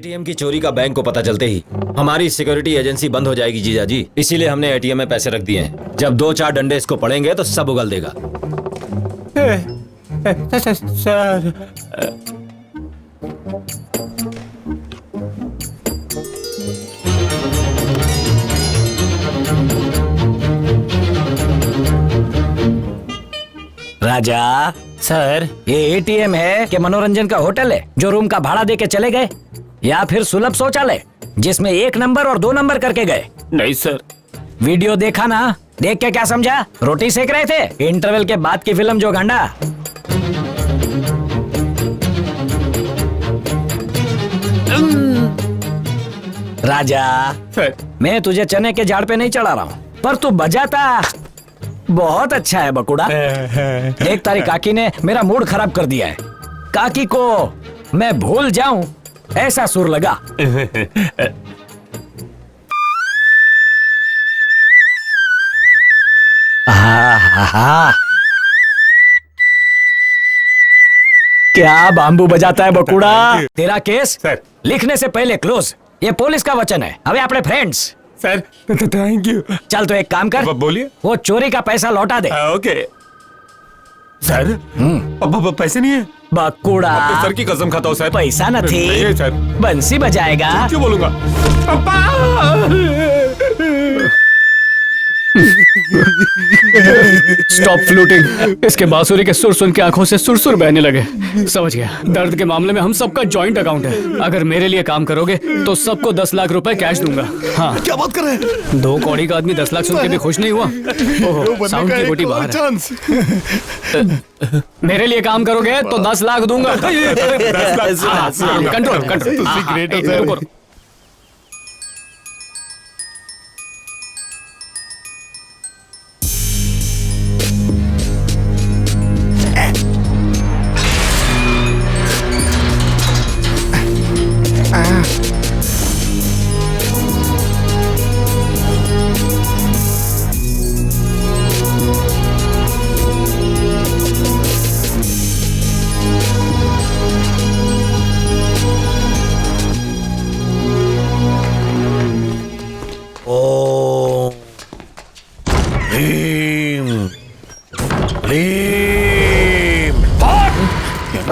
ATM की चोरी का बैंक को पता चलते ही हमारी सिक्योरिटी एजेंसी बंद हो जाएगी जीजा जी। इसीलिए हमने एटीएम में पैसे रख दिए हैं। जब 2-4 डंडे इसको पड़ेंगे तो सब उगल देगा। सर राजा, सर ये एटीएम है कि मनोरंजन का होटल है जो रूम का भाड़ा दे के चले गए, या फिर सुलभ शौचालय जिसमें 1 नंबर और 2 नंबर करके गए? नहीं सर। वीडियो देखा ना? देख के क्या समझा? रोटी सेक रहे थे? इंटरवल के बाद की फिल्म जो गांडा। राजा सर मैं तुझे चने के झाड़ पे नहीं चढ़ा रहा हूँ, पर तू बजाता बहुत अच्छा है बकुड़ा। देख तारी काकी ने मेरा मूड खराब कर दिया है। काकी को मैं भूल जाऊं ऐसा सुर लगा। क्या बांबू बजाता है बकुड़ा। तेरा केस सर। लिखने से पहले क्लोज। ये पुलिस का वचन है। अबे अपने फ्रेंड्स। Sir thank you. चल तो एक काम कर, बोलिए। वो चोरी का पैसा लौटा दे। Okay sir. अब पैसे नहीं है। बकुड़ा आपके सर की कसम खाता हूँ सर। पैसा न थी। नहीं है सर। बंसी बजाएगा। क्यों बोलूंगा? Stop fluting. इसके बांसुरी के सुर सुन के आंखों से सुरसुर बहने लगे। समझ गया, दर्द के मामले में हम सबका जॉइंट अकाउंट है। अगर मेरे लिए काम करोगे तो सबको 10 लाख रुपए कैश दूंगा। हाँ क्या बात कर रहे हैं? 2 कौड़ी का आदमी 10 लाख सुन के भी खुश नहीं हुआ। ओहो, साउंड की गोटी बाहर है। मेरे लिए काम करोगे तो 10 लाख दूंगा। Control control.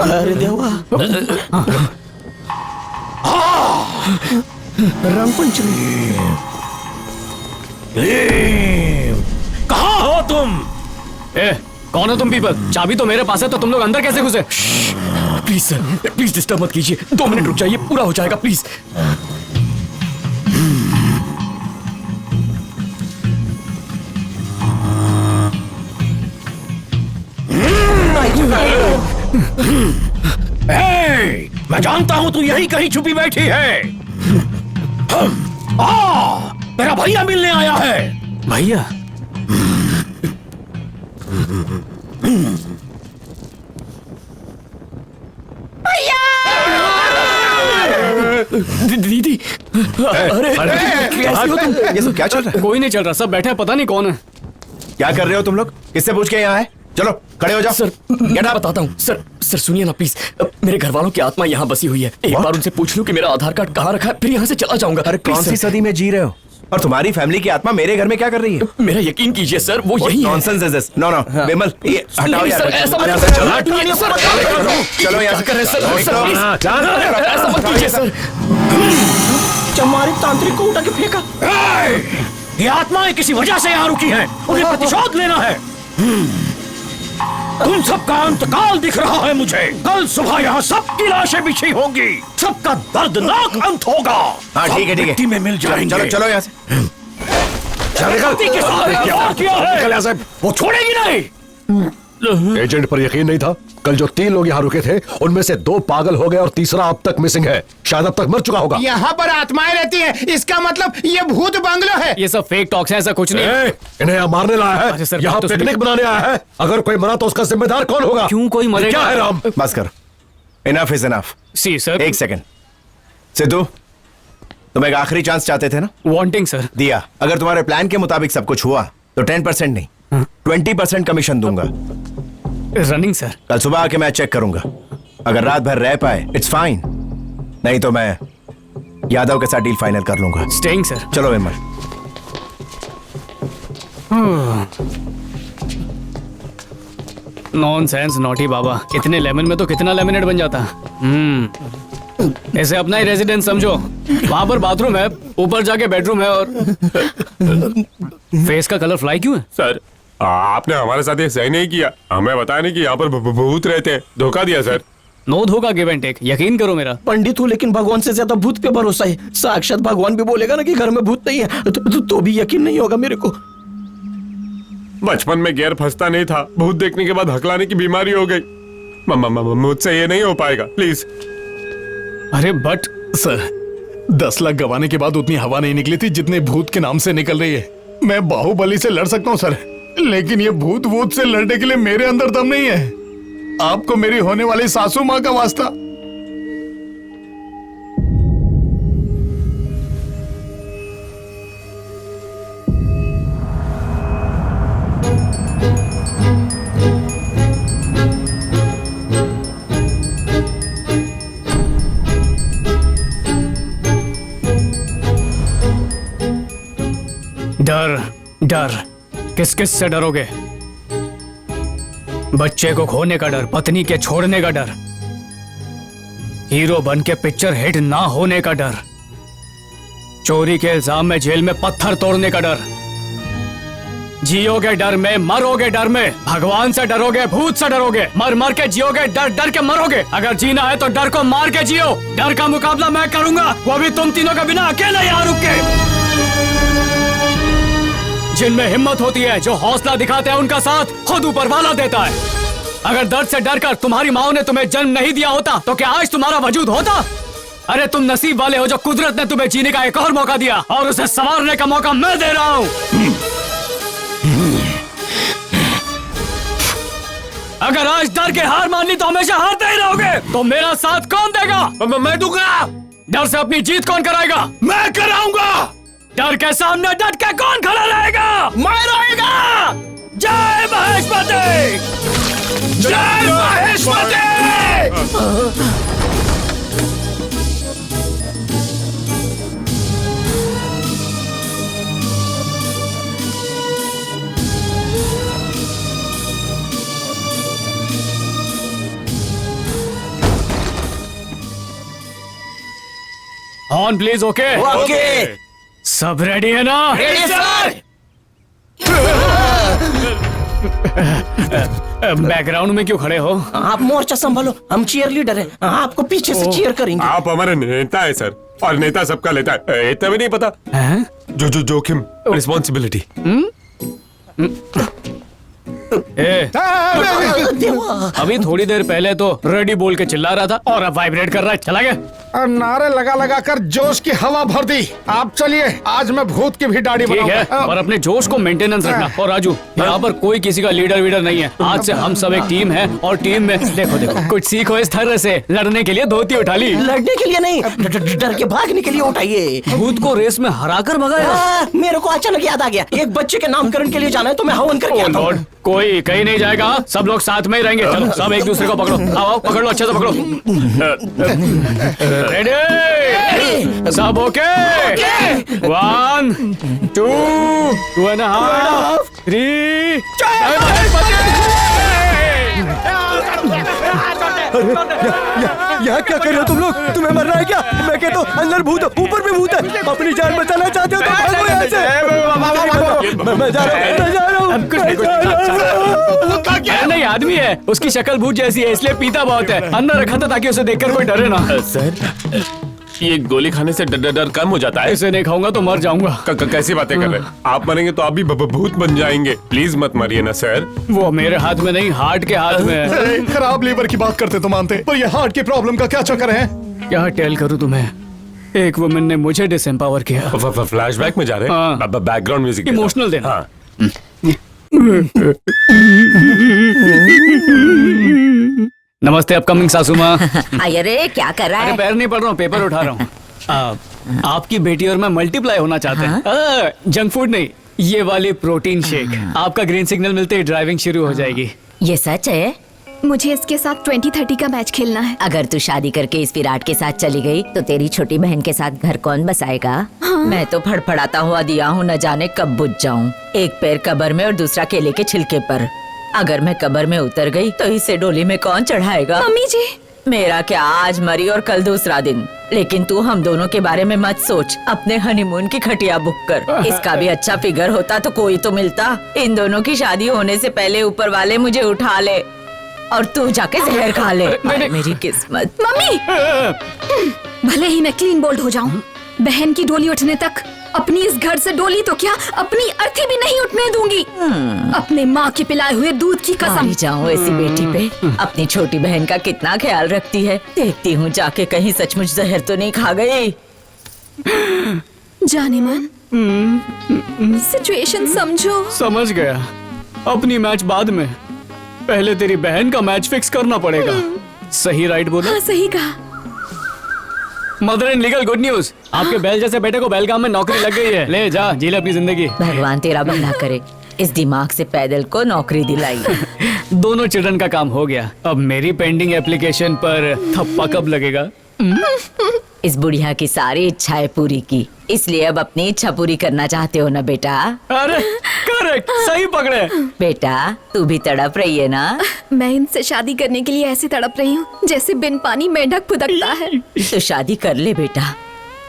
अरे देवा, रंगपंचमी। कहाँ हो तुम? कौन हो तुम पीपल? चाबी तो मेरे पास है, तो तुम लोग अंदर कैसे घुसे? प्लीज सर, प्लीज डिस्टर्ब मत कीजिए। 2 मिनट रुक जाइए, पूरा हो जाएगा प्लीज। मैं जानता हूँ तू यहीं कहीं छुपी बैठी है। तेरा भैया मिलने आया है। भैया, दीदी। अरे कैसी हो तुम? ये सब क्या चल रहा है? कोई नहीं चल रहा, सब बैठे हैं, पता नहीं कौन है। क्या कर रहे हो तुम लोग? किससे पूछ के यहाँ आए? चलो खड़े हो जाओ। सर मैं बताता हूँ। सर सुनिए ना प्लीज। मेरे घर वालों की आत्मा यहाँ बसी हुई है। एक बार उनसे पूछ लूं कि मेरा आधार कार्ड कहाँ रखा है, फिर यहाँ से चला जाऊंगा। अरे कौन सी सदी में जी रहे हो? और तुम्हारी फैमिली की आत्मा मेरे घर में क्या कर रही है? मेरा यकीन कीजिए सर, वो यही है। Nonsense is this. नो विमल, ये हटाओ यार। ऐसा मत कीजिए सर। चलो यहाँ से। ऐसा मत कीजिए सर। चमारी तांत्रिक को उठा के फेंका। ये आत्माएं किसी वजह से यहाँ रुकी हैं। उन्हें प्रतिशोध लेना है। तुम सबका अंतकाल दिख रहा है मुझे। कल सुबह यहाँ सबकी लाशें बिछी होंगी। सबका दर्दनाक अंत होगा। हाँ ठीक है मिट्टी में मिल जाएंगे। चलो चलो यहाँ से। के साथ क्या किया है? वो छोड़ेगी नहीं। एजेंट पर यकीन नहीं था। कल जो 3 लोग यहाँ रुके थे उनमें से 2 पागल हो गए और तीसरा अब तक मिसिंग है। शायद अब तक मर चुका होगा। यहाँ पर आत्माएं रहती हैं, इसका मतलब ये भूत बंगलो है। ये सब फेक टॉक्स है, ऐसा कुछ नहीं। इन्हें यहाँ मारने लाया है। अच्छा सर, यहाँ तो पिकनिक बनाने आया है। अगर कोई मरा तो उसका जिम्मेदार कौन होगा? क्यों कोई मरेगा? क्या है राम? बस करो। Enough is enough. See sir. एक सेकंड। सिद्धू, तुम एक आखिरी चांस चाहते थे ना? Wanting sir. दिया। अगर तुम्हारे प्लान के मुताबिक सब कुछ हुआ तो 10% नहीं 20% कमीशन दूंगा। Running sir. कल सुबह आके मैं चेक करूंगा। अगर रात भर रह पाए इट्स फाइन, नहीं तो मैं यादव के साथ डील फाइनल कर लूंगा। Staying sir. चलो विमल। नॉनसेंस नॉटी बाबा, इतने लेमन में तो कितना लेमिनेट बन जाता। ऐसे अपना ही रेजिडेंस समझो। वहां पर बाथरूम है, ऊपर जाके बेडरूम है, और फेस का कलर फ्लाई क्यों है? सर आपने हमारे साथ ये सही नहीं किया, हमें बताया नहीं कि यहाँ पर भूत रहते हैं, धोखा दिया सर। नो धोखा, गिव एंड टेक, यकीन करो मेरा। पंडित हूँ लेकिन भगवान से ज्यादा भूत पे भरोसा है। साक्षात भगवान भी बोलेगा ना कि घर में भूत नहीं है तो भी यकीन नहीं होगा मेरे को। बचपन में गैर फंसता नहीं था, भूत देखने के बाद हकलाने की बीमारी हो गई। मुझसे ये नहीं हो पाएगा, प्लीज। अरे बट सर 10 लाख गवाने के बाद उतनी हवा नहीं निकली थी जितने भूत के नाम से निकल रही है। मैं बाहुबली से लड़ सकता हूँ सर, लेकिन ये भूत वूत से लड़ने के लिए मेरे अंदर दम नहीं है। आपको मेरी होने वाली सासू माँ का वास्ता। डर डर, किस किस से डरोगे? बच्चे को खोने का डर, पत्नी के छोड़ने का डर, हीरो बन के पिक्चर हिट ना होने का डर, चोरी के इल्जाम में जेल में पत्थर तोड़ने का डर। जियोगे डर में, मरोगे डर में। भगवान से डरोगे, भूत से डरोगे, मर मर के जियोगे, डर डर के मरोगे। अगर जीना है तो डर को मार के जियो। डर का मुकाबला मैं करूंगा, वो भी तुम तीनों के बिना, अकेले यहाँ रुक के। जिनमें हिम्मत होती है, जो हौसला दिखाते हैं, उनका साथ खुद ऊपर वाला देता है। अगर दर्द से डरकर तुम्हारी माँ ने तुम्हें जन्म नहीं दिया होता तो क्या आज तुम्हारा वजूद होता? अरे तुम नसीब वाले हो जो कुदरत ने तुम्हें जीने का एक और मौका दिया, और उसे संवारने का मौका मैं दे रहा हूँ। अगर आज डर के हार मान ली तो हमेशा हारते ही रहोगे। तो मेरा साथ कौन देगा? मैं दूंगा। डर से अपनी जीत कौन कराएगा? मैं कराऊंगा। डर के सामने डट के कौन खड़ा रहेगा? मैं रहेगा। जय महेशमती, जय Mahishmati. On please. Okay okay. सब रेडी है ना? Ready sir. बैकग्राउंड में क्यों खड़े हो? आप मोर्चा संभालो, हम चीयर लीडर हैं, आपको पीछे से चीयर करेंगे। आप हमारे नेता है सर, और नेता सबका लेता है, इतना भी नहीं पता? हैं? जोखिम, रिस्पॉन्सिबिलिटी। अभी थोड़ी देर पहले तो रेडी बोल के चिल्ला रहा था और अब वाइब्रेट कर रहा है। चला गया? और नारे लगा लगा कर जोश की हवा भर दी। आप चलिए, आज मैं भूत की भी दाढ़ी ठीक है, बनाऊंगा। पर अपने जोश को मेंटेनेंस रखना। और राजू, यहाँ पर कोई किसी का लीडर वीडर नहीं है। आज से हम सब एक टीम है, और टीम में देखो देखो कुछ सीखो इस तरह से। लड़ने के लिए धोती उठा ली, लड़ने के लिए नहीं, डर के भागने के लिए उठाइए। भूत को रेस में हराकर भगाया। मेरे को अचानक याद आ गया, एक बच्चे के नामकरण के लिए जाना है तो मैं हवन करके आता हूँ। कोई कहीं नहीं जाएगा, सब लोग साथ में ही रहेंगे। चलो सब एक दूसरे को पकड़ो। आओ पकड़ लो, अच्छे से पकड़ो। रेडी? सब ओके? 1 2 2.5 3। यहाँ क्या कर रहे हो तुम लोग? तुम्हें मरना है क्या? मैं कहता हूँ अंदर भूत, ऊपर भी भूत है। अपनी जान बचाना चाहते हो तो भागो यहाँ से। मैं जा रहा हूँ। अरे नहीं, आदमी है, उसकी शक्ल भूत जैसी है, इसलिए पीता बहुत है। अंदर रखा था ताकि उसे देखकर कोई डरे ना। सर ये गोली खाने से डर कम हो जाता है। इसे नहीं खाऊंगा तो मर जाऊंगा। कैसी बातें कर रहे हैं आप? मरेंगे तो आप भी भूत बन जाएंगे। प्लीज मत मरिए ना सर। वो मेरे हाथ में नहीं, हार्ट के हाथ में है। खराब लीवर की बात करते तो मानते, पर ये हार्ट की प्रॉब्लम का क्या चक्कर है? क्या टेल करूं तुम्हें? एक वुमन ने मुझे डिसएम्पावर किया। फ्लैशबैक में जा रहे हैं? बैकग्राउंड म्यूजिक इमोशनल देना। हाँ। नमस्ते अपकमिंग सासू माँ। अरे क्या कर रहा अरे है? पैर नहीं पड़ रहा हूँ, पेपर उठा रहा हूँ। आपकी बेटी और मैं मल्टीप्लाई होना चाहते हैं। जंक फूड नहीं, ये वाली प्रोटीन शेक। आपका ग्रीन सिग्नल मिलते ही ड्राइविंग शुरू हो जाएगी। ये सच है? मुझे इसके साथ 20-30 का मैच खेलना है। अगर तू शादी करके इस विराट के साथ चली गई तो तेरी छोटी बहन के साथ घर कौन बसाएगा? हाँ। मैं तो फड़फड़ाता हुआ दिया हूँ, न जाने कब बुझ जाऊँ। एक पैर कब्र में और दूसरा केले के छिलके पर। अगर मैं कब्र में उतर गई तो इसे डोली में कौन चढ़ाएगा? मम्मी जी, मेरा क्या, आज मरी और कल दूसरा दिन। लेकिन तू हम दोनों के बारे में मत सोच, अपने हनीमून की खटिया बुक कर। इसका भी अच्छा फिगर होता तो कोई तो मिलता। इन दोनों की शादी होने से पहले ऊपर वाले मुझे उठा ले और तू जाके जहर खा ले। मेरी किस्मत। मम्मी, भले ही मैं क्लीन बोल्ड हो जाऊं, बहन की डोली उठने तक अपनी इस घर से डोली तो क्या, अपनी अर्थी भी नहीं उठने दूंगी। अपने माँ के पिलाए हुए दूध की कसम। जाऊँ ऐसी बेटी पे। अपनी छोटी बहन का कितना ख्याल रखती है। देखती हूँ जाके कहीं सचमुच जहर तो नहीं खा गई। जाने मन, सिचुएशन समझो। समझ गया। अपनी मैच बाद में, पहले तेरी बहन का मैच फिक्स करना पड़ेगा। सही राइट बोला? हाँ, सही कहा। Mother in legal good news, आपके बैल जैसे बेटे को बेलगाम में नौकरी लग गई है। ले जा, जी ले अपनी जिंदगी। भगवान तेरा भला करे, इस दिमाग से पैदल को नौकरी दिलाई। दोनों चिल्ड्रन का काम हो गया। अब मेरी पेंडिंग एप्लीकेशन पर थप्पा कब लगेगा? इस बुढ़िया की सारी इच्छाएं पूरी की, इसलिए अब अपनी इच्छा पूरी करना चाहते हो ना बेटा? अरे करेक्ट, सही पकड़े। बेटा तू भी तड़प रही है ना? मैं इनसे शादी करने के लिए ऐसे तड़प रही हूँ जैसे बिन पानी मेंढक फुदकता है। तो शादी कर ले बेटा,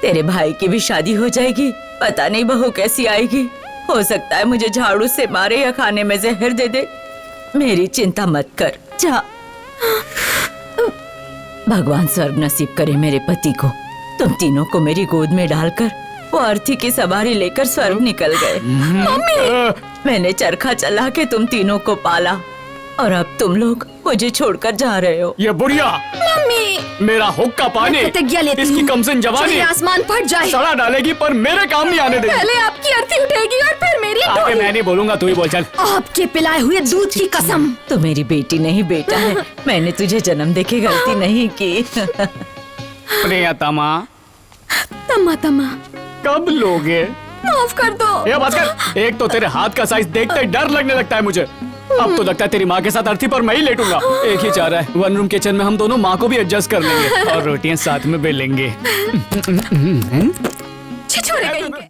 तेरे भाई की भी शादी हो जाएगी। पता नहीं बहू कैसी आएगी। हो सकता है मुझे झाड़ू से मारे या खाने में जहर दे दे। मेरी चिंता मत कर, जा। भगवान स्वर्ग नसीब करे मेरे पति को। तुम तीनों को मेरी गोद में डालकर वो अर्थी की सवारी लेकर स्वर्ग निकल गए। मम्मी, मैंने चरखा चला के तुम तीनों को पाला और अब तुम लोग मुझे छोड़कर जा रहे हो। ये बुढ़िया मम्मी, मेरा हुक्का पानी, प्रतिज्ञा लेती इसकी हूँ, कमसिन जवानी चाहे आसमान फट जाए, सड़ा डालेगी पर मेरे काम नहीं आने देगी। पहले आपकी अर्थी उठेगी और फिर मेरी आगे डोली। मैं नहीं बोलूंगा, तू ही बोल चल। आपके पिलाए हुए दूध की कसम। तो मेरी बेटी नहीं बेटा है। मैंने तुझे जन्म देके गलती नहीं की। प्रियतमा, तमा तमा, कब लोगे? माफ कर दो। ये बात कर, एक तो तेरे हाथ का साइज देखते ही डर लगने लगता है मुझे। अब तो लगता है तेरी माँ के साथ अर्थी पर मैं ही लेटूंगा। एक ही चाह रहा है, वन रूम किचन में हम दोनों माँ को भी एडजस्ट कर लेंगे और रोटियां साथ में बेलेंगे। छिछोरे कहीं के।